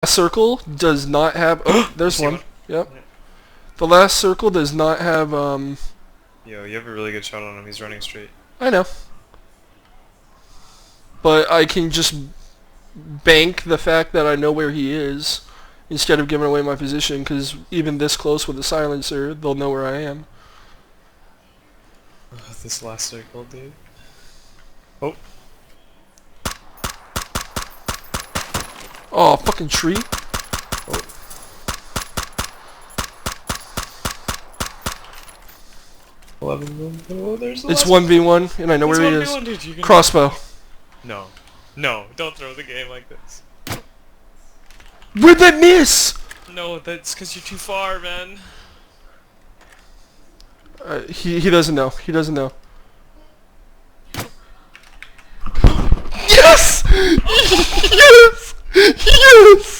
circle does not have... Oh, there's one. Yep. Yeah. The last circle does not have, Yo, you have a really good shot on him. He's running straight. I know. But I can just bank the fact that I know where he is instead of giving away my position, because even this close with the silencer, they'll know where I am. This last circle, dude. Oh. Oh, fucking tree. Oh. Oh, there's It's 1v1, and I know where he is. Dude, Crossbow. No. No, don't throw the game like this. Where'd that miss? No, that's because you're too far, man. He doesn't know. He doesn't know. Yes! Yes! Yes!